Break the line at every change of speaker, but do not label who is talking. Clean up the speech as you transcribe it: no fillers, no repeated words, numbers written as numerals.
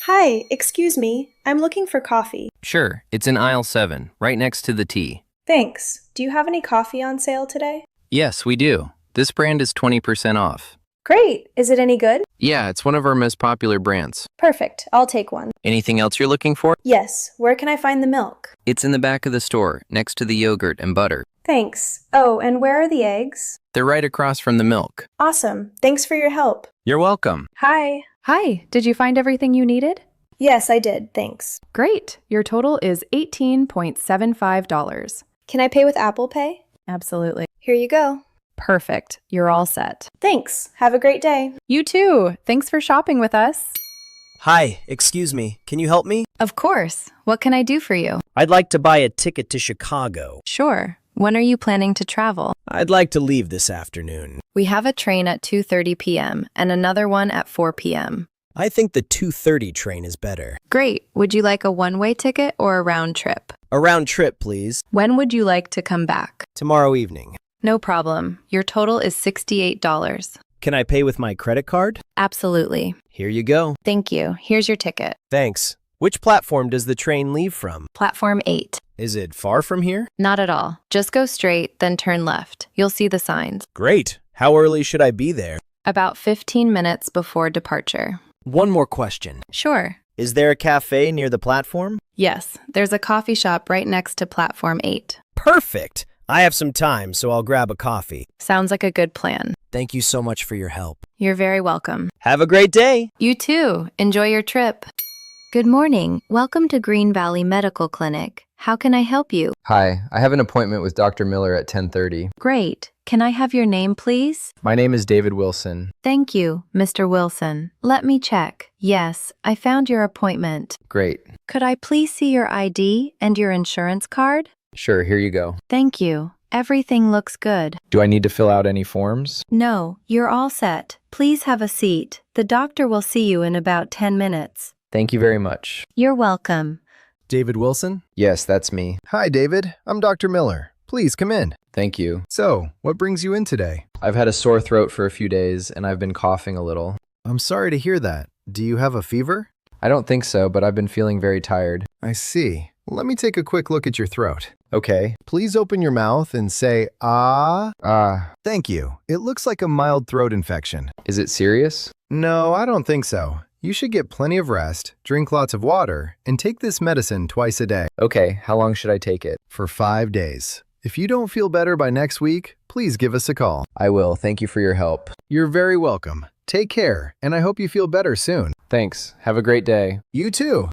Hi, excuse me. I'm looking for coffee.
Sure, it's in aisle 7, right next to the tea.
Thanks. Do you have any coffee on sale today?
Yes, we do. This brand is 20% off.
Great. Is it any good?
Yeah, it's one of our most popular brands.
Perfect. I'll take one.
Anything else you're looking for?
Yes. Where can I find the milk?
It's in the back of the store, next to the yogurt and butter.
Thanks. Oh, and where are the eggs?
They're right across from the milk.
Awesome. Thanks for your help.
You're welcome.
Hi.
Hi, did you find everything you needed?
Yes, I did. Thanks.
Great. Your total is $18.75.
Can I pay with Apple Pay?
Absolutely.
Here you go.
Perfect. You're all set.
Thanks. Have a great day.
You too. Thanks for shopping with us.
Hi, excuse me. Can you help me?
Of course. What can I do for you?
I'd like to buy a ticket to Chicago.
Sure. When are you planning to travel?
I'd like to leave this afternoon.
We have a train at 2:30 p.m. and another one at 4 p.m.
I think the 2:30 train is better.
Great. Would you like a one-way ticket or a round trip?
A round trip, please.
When would you like to come back?
Tomorrow evening.
No problem. Your total is $68.
Can I pay with my credit card?
Absolutely.
Here you go.
Thank you. Here's your ticket.
Thanks. Which platform does the train leave from?
Platform 8.
Is it far from here?
Not at all. Just go straight, then turn left. You'll see the signs.
Great. How early should I be there?
About 15 minutes before departure.
One more question.
Sure.
Is there a cafe near the platform?
Yes, there's a coffee shop right next to Platform 8.
Perfect. I have some time, so I'll grab a coffee.
Sounds like a good plan.
Thank you so much for your help.
You're very welcome.
Have a great day.
You too. Enjoy your trip. Good morning. Welcome to Green Valley Medical Clinic. How can I help you?
Hi, I have an appointment with Dr. Miller at 10:30.
Great. Can I have your name, please?
My name is David Wilson.
Thank you, Mr. Wilson. Let me check. Yes, I found your appointment.
Great.
Could I please see your ID and your insurance card?
Sure, here you go.
Thank you. Everything looks good.
Do I need to fill out any forms?
No, you're all set. Please have a seat. The doctor will see you in about 10 minutes.
Thank you very much.
You're welcome.
David Wilson?
Yes, that's me.
Hi, David. I'm Dr. Miller. Please come in.
Thank you.
So, what brings you in today?
I've had a sore throat for a few days, and I've been coughing a little.
I'm sorry to hear that. Do you have a fever?
I don't think so, but I've been feeling very tired.
I see. Let me take a quick look at your throat.
Okay.
Please open your mouth and say, ah.
Ah.
Thank you. It looks like a mild throat infection.
Is it serious?
No, I don't think so. You should get plenty of rest, drink lots of water, and take this medicine twice a day.
Okay, how long should I take it?
For 5 days. If you don't feel better by next week, please give us a call.
I will. Thank you for your help.
You're very welcome. Take care, and I hope you feel better soon.
Thanks. Have a great day.
You too.